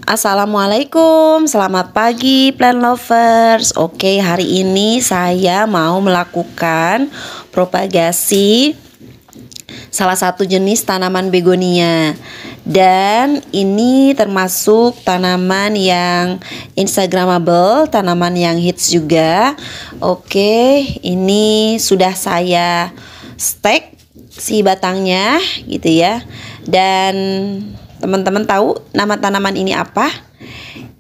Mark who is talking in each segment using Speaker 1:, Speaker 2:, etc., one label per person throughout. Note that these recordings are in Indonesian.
Speaker 1: Assalamualaikum, selamat pagi plant lovers. Oke, hari ini saya mau melakukan propagasi salah satu jenis tanaman begonia. Dan ini termasuk tanaman yang instagramable, tanaman yang hits juga. Oke, ini sudah saya stek si batangnya gitu ya. Dan teman-teman tahu nama tanaman ini apa?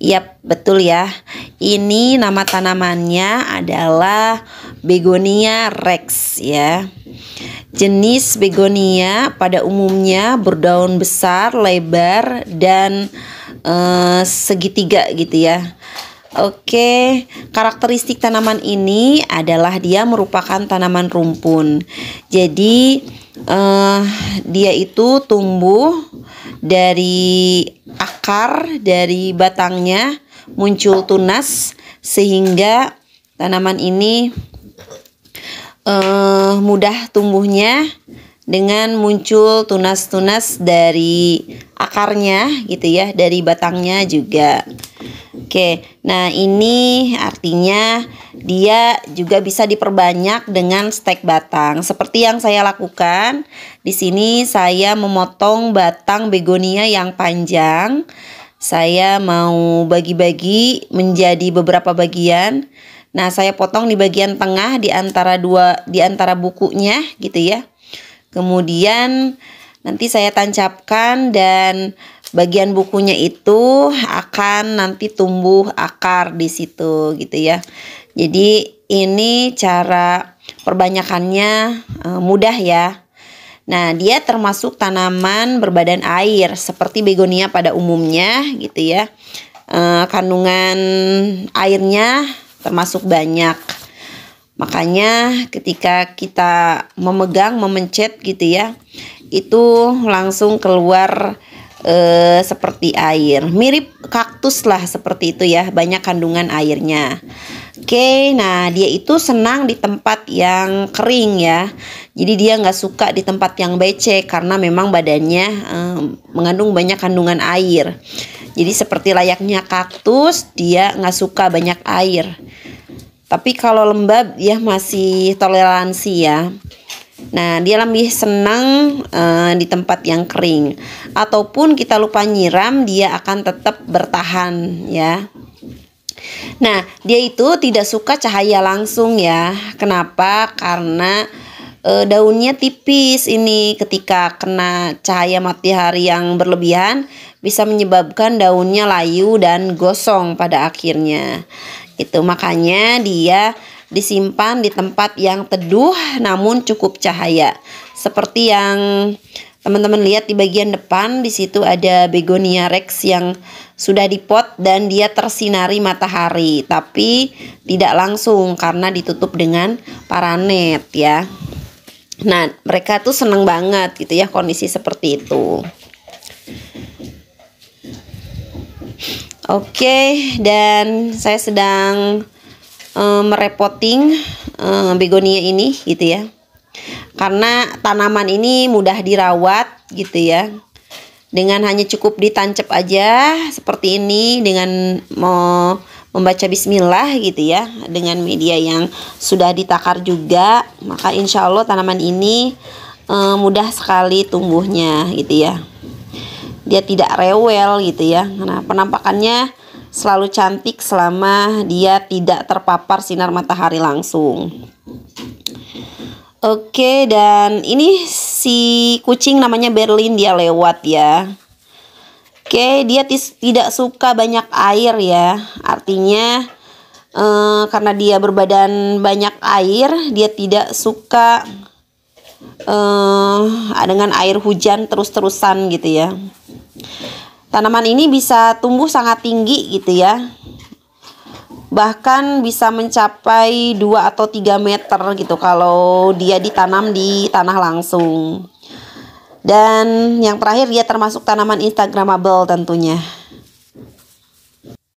Speaker 1: Yap, betul ya. Ini nama tanamannya adalah Begonia rex ya. Jenis begonia pada umumnya berdaun besar, lebar, dan segitiga gitu ya. Oke, karakteristik tanaman ini adalah dia merupakan tanaman rumpun. Jadi dia itu tumbuh dari akar, dari batangnya muncul tunas sehingga tanaman ini mudah tumbuhnya dengan muncul tunas-tunas dari akarnya gitu ya, dari batangnya juga. Oke, nah ini artinya dia juga bisa diperbanyak dengan stek batang. Seperti yang saya lakukan di sini, saya memotong batang begonia yang panjang. Saya mau bagi-bagi menjadi beberapa bagian. Nah, saya potong di bagian tengah di antara bukunya gitu ya. Kemudian nanti saya tancapkan dan bagian bukunya itu akan nanti tumbuh akar di situ gitu ya. Jadi ini cara perbanyakannya mudah ya. Nah, dia termasuk tanaman berbadan air seperti begonia pada umumnya gitu ya. Kandungan airnya termasuk banyak. Makanya ketika kita memencet gitu ya, itu langsung keluar seperti air. Mirip kaktus lah seperti itu ya, banyak kandungan airnya. Oke, nah dia itu senang di tempat yang kering ya. Jadi dia nggak suka di tempat yang becek karena memang badannya mengandung banyak kandungan air. Jadi seperti layaknya kaktus, dia nggak suka banyak air. Tapi kalau lembab dia masih toleransi ya. Nah, dia lebih senang di tempat yang kering. Ataupun kita lupa nyiram, dia akan tetap bertahan ya. Nah, dia itu tidak suka cahaya langsung ya. Kenapa? Karena daunnya tipis ini. Ketika kena cahaya matahari yang berlebihan, bisa menyebabkan daunnya layu dan gosong pada akhirnya. Itu makanya dia disimpan di tempat yang teduh namun cukup cahaya. Seperti yang teman-teman lihat di bagian depan, di situ ada Begonia rex yang sudah dipot dan dia tersinari matahari, tapi tidak langsung karena ditutup dengan paranet ya. Nah, mereka tuh seneng banget gitu ya kondisi seperti itu. Oke, dan saya sedang merepotting begonia ini gitu ya. Karena tanaman ini mudah dirawat gitu ya. Dengan hanya cukup ditancap aja seperti ini dengan membaca bismillah gitu ya. Dengan media yang sudah ditakar juga, maka insya Allah tanaman ini mudah sekali tumbuhnya gitu ya. Dia tidak rewel gitu ya. Nah, penampakannya selalu cantik selama dia tidak terpapar sinar matahari langsung. Oke, dan ini si kucing namanya Berlin, dia lewat ya. Oke, dia tidak suka banyak air ya. Artinya karena dia berbadan banyak air, dia tidak suka dengan air hujan terus-terusan gitu ya. Tanaman ini bisa tumbuh sangat tinggi gitu ya. Bahkan bisa mencapai 2 atau 3 meter gitu kalau dia ditanam di tanah langsung. Dan yang terakhir, dia termasuk tanaman instagramable tentunya.